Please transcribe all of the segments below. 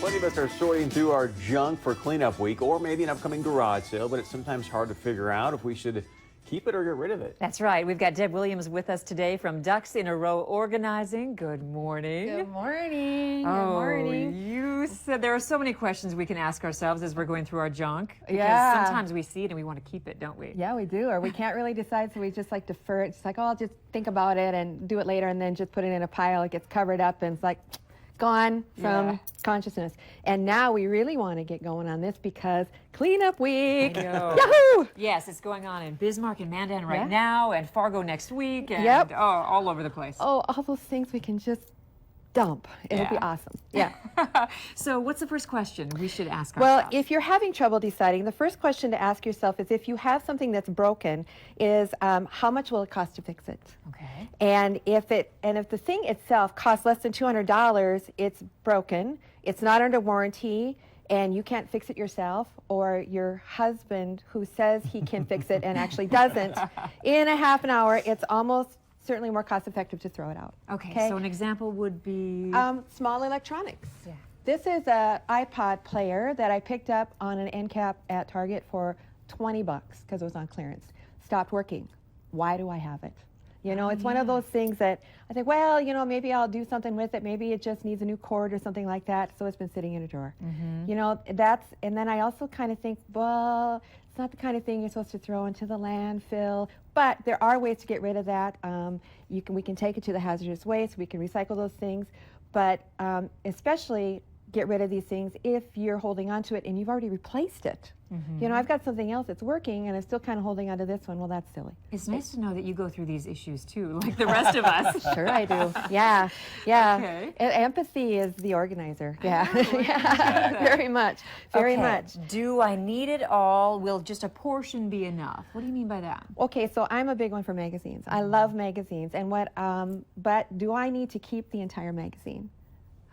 Plenty of us are sorting through our junk for cleanup week or maybe an upcoming garage sale, but it's sometimes hard to figure out if we should keep it or get rid of it. That's right. We've got Deb Williams with us today from Ducks in a Row Organizing. Good morning. Good morning. Oh, Good morning. You said there are so many questions we can ask ourselves as we're going through our junk. Because Yeah. sometimes we see it and we want to keep it, don't we? Yeah, we do. Or we can't really decide, so we just like defer it. It's like, oh, I'll just think about it and do it later, and then just put it in a pile. It gets covered up, and it's like gone from consciousness. And now we really want to get going on this because cleanup week. I know. Yahoo! Yes, it's going on in Bismarck and Mandan right Yeah. now, and Fargo next week, and Yep. all over the place. Oh, all those things we can just dump. It'll be Yeah. awesome. Yeah. So what's the first question we should ask Well, ourselves? if you're having trouble deciding, the first question to ask yourself is, if you have something that's broken, is how much will it cost to fix it? Okay. And if the thing itself costs less than $200, it's broken, it's not under warranty, and you can't fix it yourself, or your husband who says he can fix it and actually doesn't, in a half an hour, it's almost certainly more cost effective to throw it out. Okay, so an example would be... Small electronics. Yeah. This is an iPod player that I picked up on an end cap at Target for $20 because it was on clearance. Stopped working. Why do I have it? You know, it's one of those things that I think, well, you know, maybe I'll do something with it. Maybe it just needs a new cord or something like that. So it's been sitting in a drawer. You know, and then I also kind of think, well, it's not the kind of thing you're supposed to throw into the landfill. But there are ways to get rid of that. We can take it to the hazardous waste. We can recycle those things. But especially get rid of these things if you're holding on to it and you've already replaced it. You know, I've got something else that's working and I'm still kind of holding on to this one. Well, that's silly. It's nice to know that you go through these issues too, like the rest of us. Sure I do. Yeah, yeah. Okay. Empathy is the organizer. Yeah, yeah. Very much, very much. Do I need it all? Will just a portion be enough? What do you mean by that? Okay, so I'm a big one for magazines. I love magazines, and but do I need to keep the entire magazine?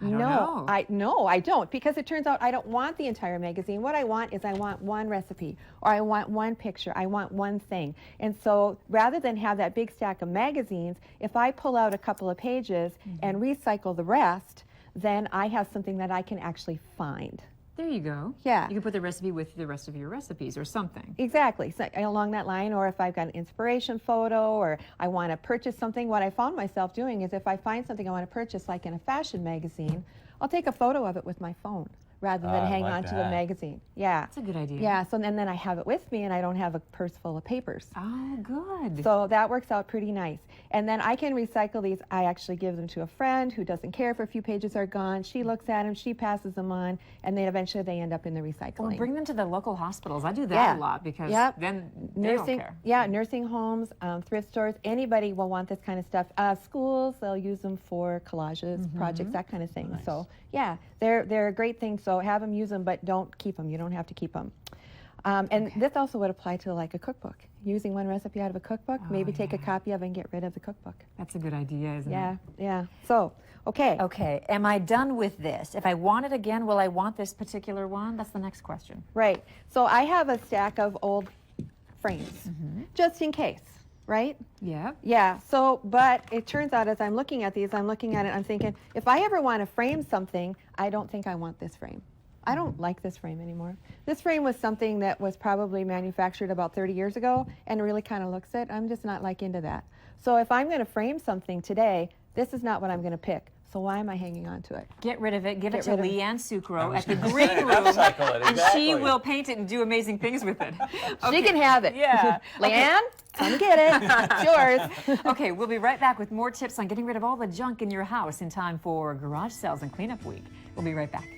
I don't know. No, I don't, because it turns out I don't want the entire magazine. What I want is I want one recipe, or I want one picture, I want one thing. And so rather than have that big stack of magazines, if I pull out a couple of pages and recycle the rest, then I have something that I can actually find. There you go. Yeah. You can put the recipe with the rest of your recipes or something. Exactly, so along that line. Or if I've got an inspiration photo, or I want to purchase something, what I found myself doing is if I find something I want to purchase, like in a fashion magazine, I'll take a photo of it with my phone rather than hang on to the magazine. Yeah. That's a good idea. Yeah, so then I have it with me and I don't have a purse full of papers. Oh, good. So that works out pretty nice. And then I can recycle these. I actually give them to a friend who doesn't care if a few pages are gone. She looks at them, she passes them on, and then eventually they end up in the recycling. Well, bring them to the local hospitals. I do that a lot because then they don't care. Yeah, nursing homes, thrift stores, anybody will want this kind of stuff. Schools, they'll use them for collages, projects, that kind of thing. Nice. So yeah, they're a great thing. So have them, use them, but don't keep them. You don't have to keep them. And this also would apply to like a cookbook. Using one recipe out of a cookbook, maybe take a copy of it and get rid of the cookbook. That's a good idea, isn't it? Yeah, yeah. So, okay. Okay, am I done with this? If I want it again, will I want this particular one? That's the next question. Right. So I have a stack of old frames, just in case, right? Yeah. Yeah, so, but it turns out as I'm looking at these, I'm looking at it, I'm thinking, if I ever want to frame something, I don't think I want this frame. I don't like this frame anymore. This frame was something that was probably manufactured about 30 years ago and really kind of looks it. I'm just not like into that. So if I'm going to frame something today, this is not what I'm going to pick. So why am I hanging on to it? Get rid of it. Give it to rid of it. Leanne Sucro at the Green Room, Upcycle it, and she exactly. will paint it and do amazing things with it. She can have it. Yeah. Leanne, come get it. It's yours. Okay, we'll be right back with more tips on getting rid of all the junk in your house in time for Garage Sales and Cleanup Week. We'll be right back.